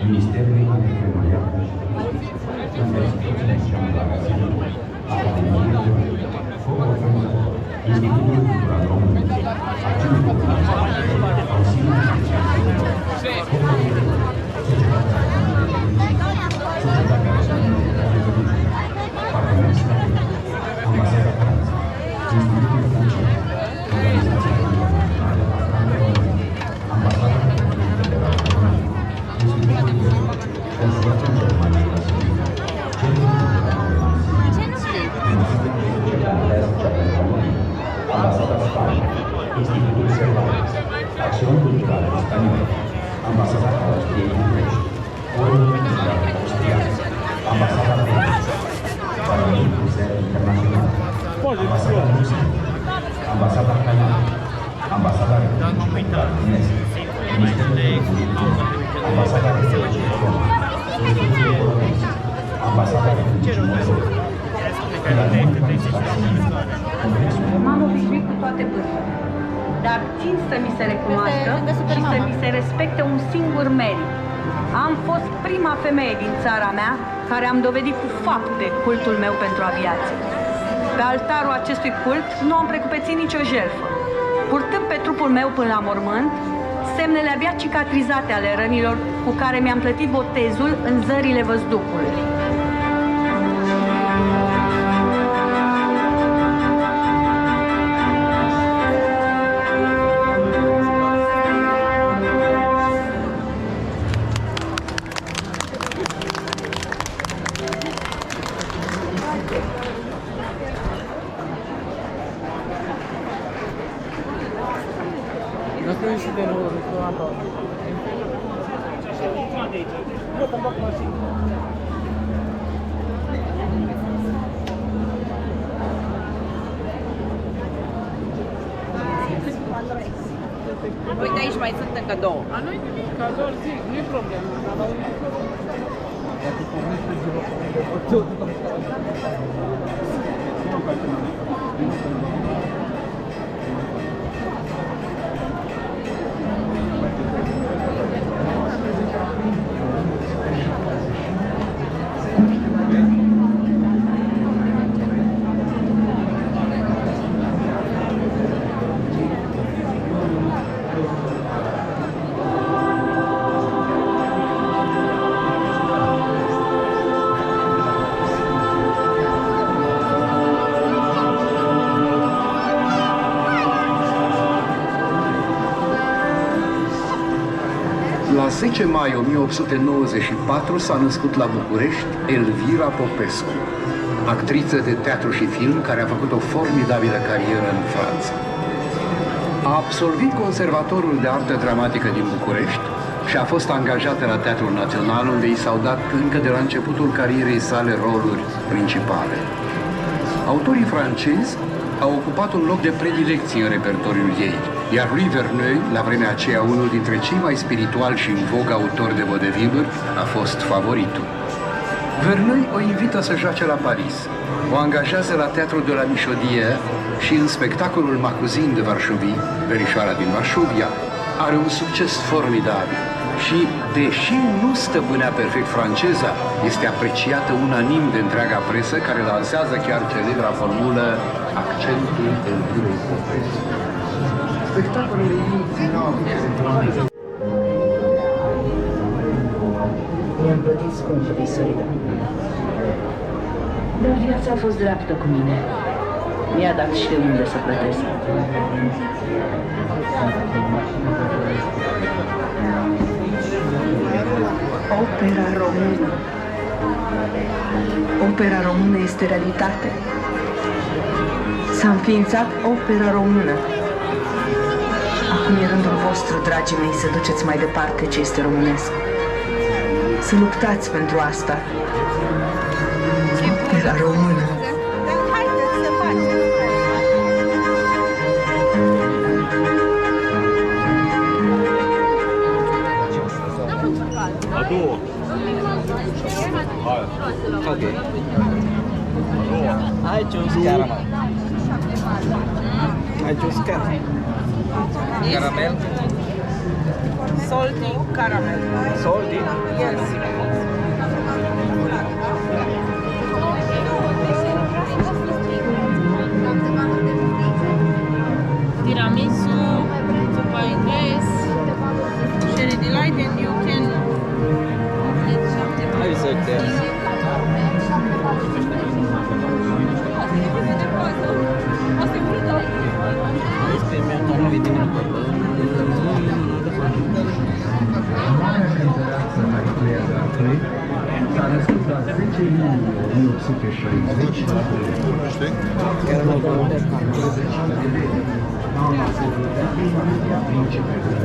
Ministerului Antreprenoriat și Universității Naționale la Gazilul, Academiei, Fondul Organizator, Institutul Cultural Român, Acțiunii Culturale, Consiliul Specializat, Societatea Academiei de Religie, Partenerii Statului, Ambasada Franței, Institutul Francez, Organizația Internațională a Franței, Ambasada Republicii Federale Române, Institutul Consulatul Germaniei la Sibiu, Centrul Cultural Român Sibiu, Institutul de Est România, Ambasada Spaniei, Institutul Cervantes, Acțiuni Culturale Spaniole, Ambasada Austriei București, Forumul Cultural Austriac, Ambasada Belgiei, Parlamentul Serb Internațional, Ambasada Rusiei, Ambasada Canadei, Ambasada Republicii Palestineze, Ministerul Culturii, Ambasada Republicii Române, Institutul Polonez, Ambasada Republicii Moldova, M-am obișnuit cu toate bârfele, dar țin să mi se recunoască și să mi se respecte un singur merit. Am fost prima femeie din țara mea care am dovedit cu fapte cultul meu pentru aviație. Pe altarul acestui cult nu am precupețit nicio jertfă, purtând pe trupul meu până la mormânt semnele abia cicatrizate ale rănilor cu care mi-am plătit botezul în zările văzduhului. Uite, aici mai sunt încă două. Nu-i nimic, ca doar zic, nu-i problemă. La 10 mai 1894 s-a născut la București Elvira Popescu, actriță de teatru și film care a făcut o formidabilă carieră în Franța. A absolvit Conservatorul de Artă Dramatică din București și a fost angajată la Teatrul Național, unde i s-au dat încă de la începutul carierei sale roluri principale. Autorii francezi au ocupat un loc de predilecție în repertoriul ei, iar lui Verneuil, la vremea aceea unul dintre cei mai spirituali și în vog autori de vodevilluri, a fost favoritul. Verneuil o invită să joace la Paris, o angajează la Teatrul de la Michodière și în spectacolul Macuzin de Varșovie, Verișoara din Varșovia, are un succes formidabil și, deși nu stăpânea perfect franceza, este apreciată unanim de întreaga presă, care lansează chiar celebra formulă accentul Elvirei Popescu. Spectacolele ei țineau pentru mi-am plătit scump visurile. Dar viața a fost dreaptă cu mine. Mi-a dat și de unde să plătesc. Opera română. Opera română este realitate. S-a înființat opera română. Acum e rândul vostru, dragii mei, să duceți mai departe ce este românesc. Să luptați pentru asta. Opera română. Haideți să facem. A două. Ok. Hai ce uscara, mă. Hai ce uscara. Caramel. Salty caramel. Salty? Yes. Tiramisu, zupa englez, Cherry Delight, and you can I researched there. Marea cântăreață Mariclea Dartrei s-a născut la 10 iunie 1860 la București. Mama se vândea Maria Principe de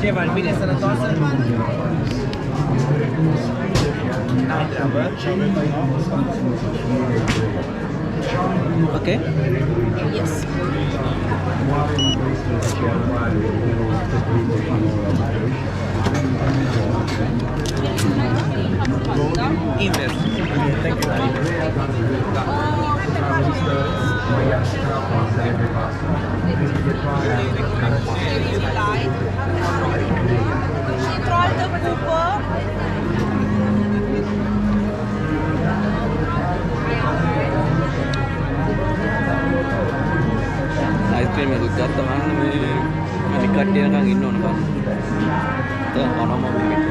Ce, v-ar bine sănătoasă? N-ai treabă? Ok? Yes. Moare în 12 ianuarie 1939. Invers. Thank you. Și într-o altă cupă. Ice cream itu gata mana ni katiya kang inno kan. Ta ana mau bibit.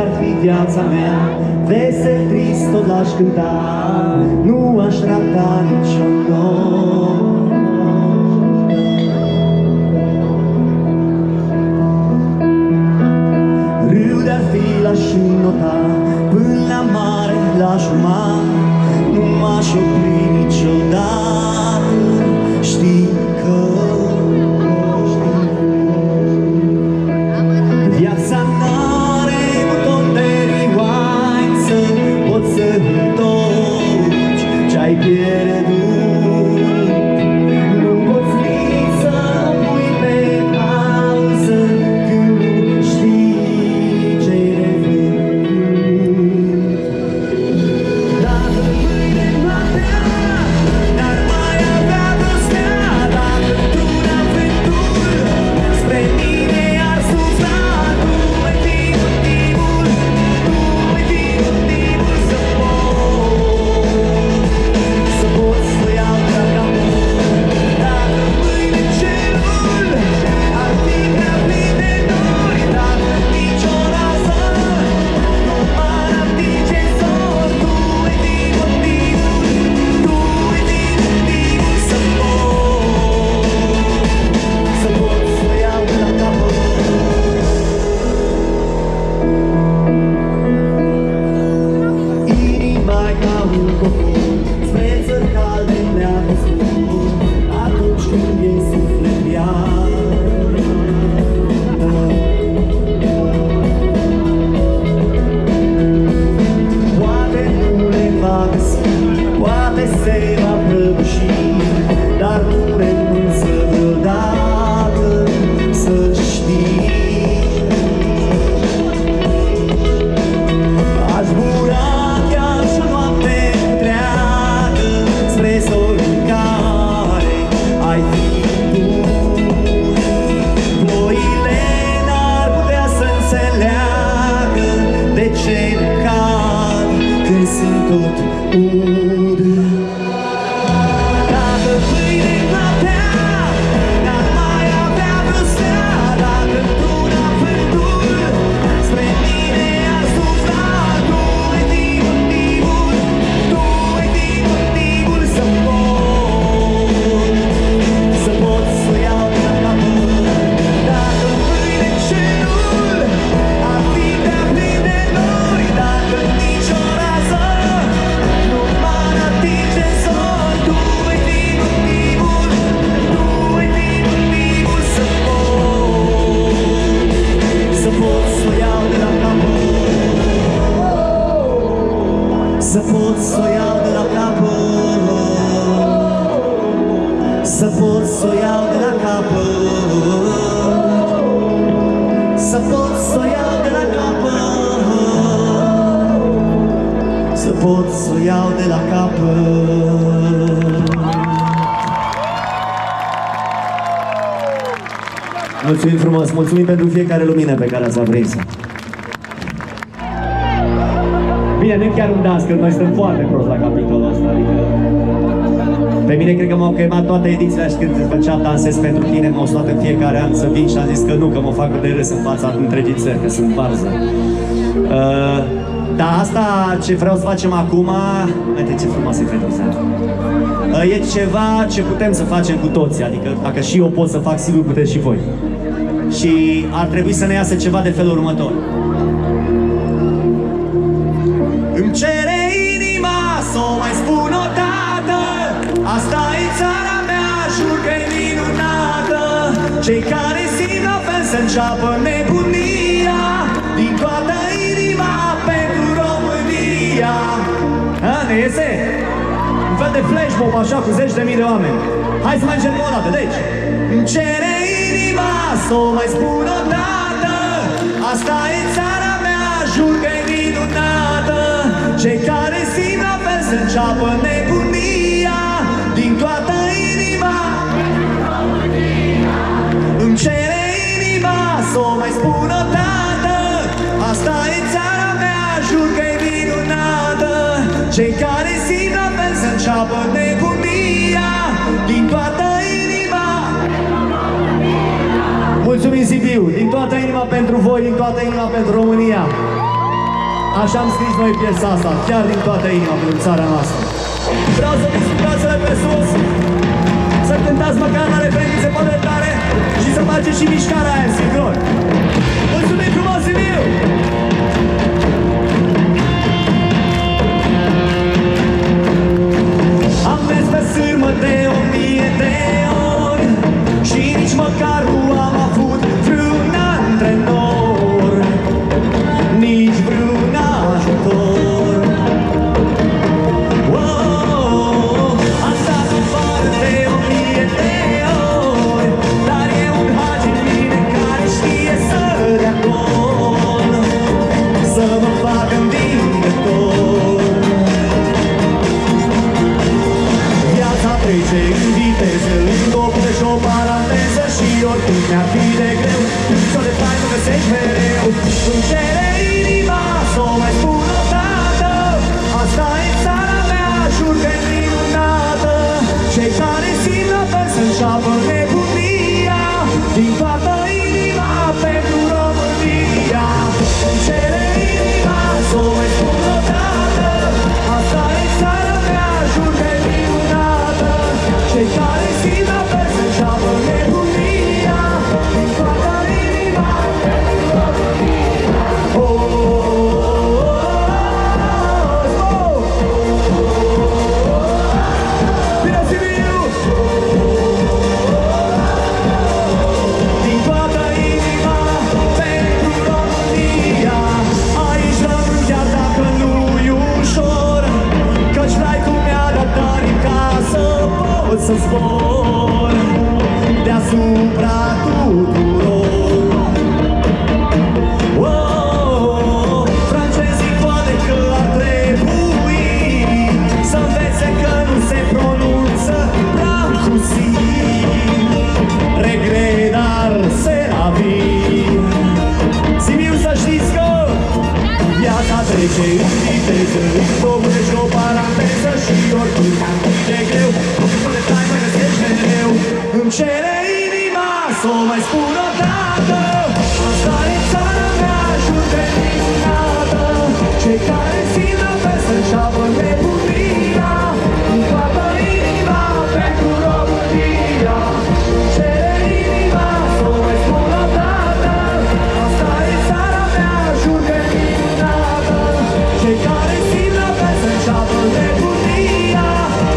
ar fi viața mea, vesel, trist, tot l-aș cânta, nu aș rata nicio notă. Râu de-ar fi l-aș înnota, până la mare l-aș urma, nu m-aș opri niciodată, știi că viața n-are buton de rewind, să poți să întorci ce-ai pierdut. Nu poți nici să o pui pe pauză când nu știi ce-ai revenit. Dacă mâine noaptea n-ar mai avea vreo stea, dacă într-un aventur spre mine ar sufla, tu mai fii motivul, să pot să iau de la capăt. Dacă mâine cerul ar fi prea plin de nori, dacă nicio rază nu m-ar atinge zor, tu mai fii motivul, să pot să iau de la capăt. Inima ca un copil spre țări calde ne-a văzut atunci când e suflet iar. Poate nu le va găsi, poate se va prăbuși, dar nu renunță vreodată, să știi. Aș zbura chiar și o noapte întreagă spre zori în care ai fi tu. Ploile n-ar putea să înțeleagă de ce ne cad când sunt tot ud. Dacă mâine noaptea n-ar mai avea vreo stea, dacă într-un aventur spre mine ar sufla, tu ai fi motivul, să pot să iau de la capăt. Dacă mâine cerul ar fi prea plin de nori, dacă nicio rază nu m-ar atinge zor, tu ai fi motivul, să pot să iau de la capăt. Să pot să iau de la capăt. Să pot să iau de la capăt. Să pot să iau de la capăt. Să pot să iau de la capăt. Mulțumim frumos, mulțumim pentru fiecare lumină pe care ați aprins. Bine, nu chiar un dascăl, noi suntem foarte prost la capitolul ăsta, adică... Pe mine cred că m-au chemat toate edițiile și când făceam Dansez pentru tine, m-au sunat în fiecare an să vin și am zis că nu, că mă fac de râs în fața întregii țări, că sunt varză. Dar asta ce vreau să facem acum, uite ce frumoasă e fetița. E ceva ce putem să facem cu toții, adică dacă și eu pot să fac, sigur puteți și voi. Și ar trebui să ne iasă ceva de felul următor. Îmi cere inima să o mai spun o dată, asta e țara mea, jur că-i minunată. Cei care simt la fel să înceapă nebunia, din toată inima pentru România. Ne iese? Un fel de flash mob așa cu 10.000 de oameni. Hai să mai încercăm o dată, deci. Îmi cere inima să o mai spun o dată, asta e țara mea, jur că-i minunată. Cei care simt la fel să înceapă nebunia, din toată inima. Îmi cere inima să o mai spun o dată, asta e țara mea, jur că-i minunată. Cei care simt la fel să înceapă nebunia, din toată inima. Mulțumim Sibiu, din toată inima pentru voi, din toată inima pentru România. Așa am scris noi piesa asta, chiar din toată inima pentru țara noastră. Vreau să vă brațele pe sus, să cântați măcar la refren cât se poate tare și să faceți și mișcarea aia sincron. Mulțumim frumos, Sibiu! Am mers pe sârmă de 1000 de ori și nici măcar nu am avut vreun antrenor, nici vreun ajutor. Am stat în vară de 1000 de ori, dar e un hagi în mine care știe să dea gol, să mă facă învingător. Viața trece în viteză, în dopă și o paranteză și oricum mi-ar fi de greu, să de fain mă găsești mereu. Îmi cere inima să o mai spun o dată, asta e țara mea, jur că-i minunată. Cei care simt la fel să înceapă nebunia, din toată inima pentru România. Îmi cere inima să o mai spun o dată, asta e țara mea, jur că-i minunată. Cei care simt la fel să înceapă nebunia, din toată inima pentru România. Oh, bine Sibiu! Din toată inima pentru România, aici rămân chiar dacă nu-i ușor, căci Raicu mi-a dat tare ca să pot să zbor deasupra tuturor. Francezii poate că ar trebui să învețe că nu se pronunță Brancusi, regret, dar c'est la vie. Sibiu, să știți că viața trece în viteză, în dopă și o paranteză și oricum de greu, nu de tai mă găsești mereu. Îmi cere inima să o mai spun o dată, asta e țara mea, jur că-i minunată. Cei care simt la fel să înceapă nebunia, din toată inima pentru România. Îmi cere inima să o mai spun o dată, asta e țara mea, jur că-i minunată. Cei care simt la fel să înceapă nebunia,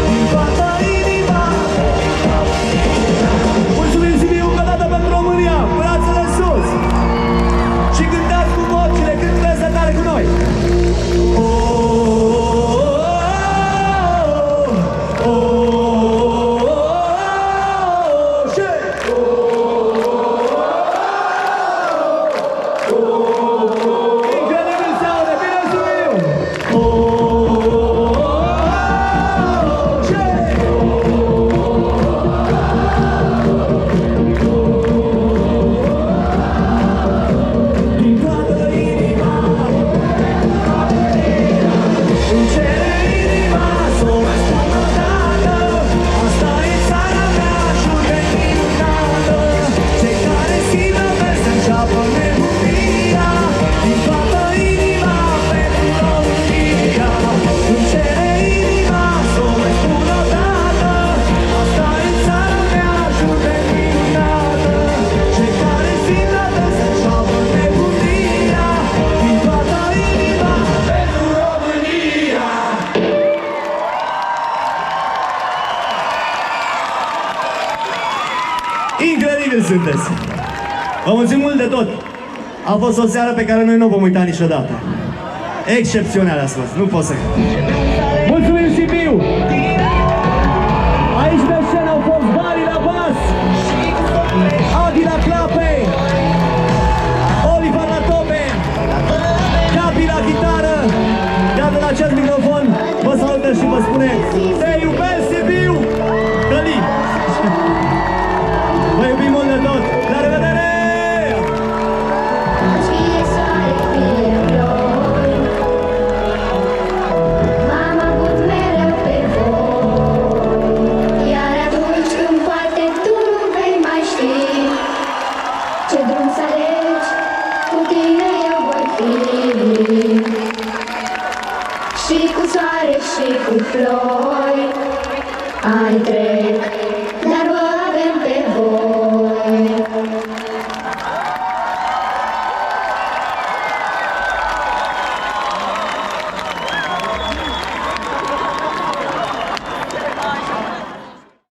din toată inima pentru România. Mulțumim Sibiu încă o dată pentru România, brațele sus! Și cântați cu vocile cât vreți de tare cu noi! Incredibil se aude, bine Sibiu! Din toată inima, îmi cere inima să o mai spun o dată, asta e țara mea, jur că-i minunată. Cei care simt la fel să înceapă nebunia, din toată inima pentru România. Îmi cere inima să o mai spun o dată, asta e țara mea, jur că-i minunată. Cei care simt la fel să înceapă nebunia, din toată inima pentru România. Incredibil sunteți! Vă mulțumim mult de tot! A fost o seară pe care noi nu o vom uita niciodată. Excepțională a fost, nu pot să... Mulțumim Sibiu! Aici pe scenă au fost Bali la bas, Adi la clape, Oliver la tope, Gabi la chitară, iar de la acest microfon vă salută și vă spune: te iubesc Sibiu! Călin! Vă iubim mult de tot! La revedere! She is sorry, flori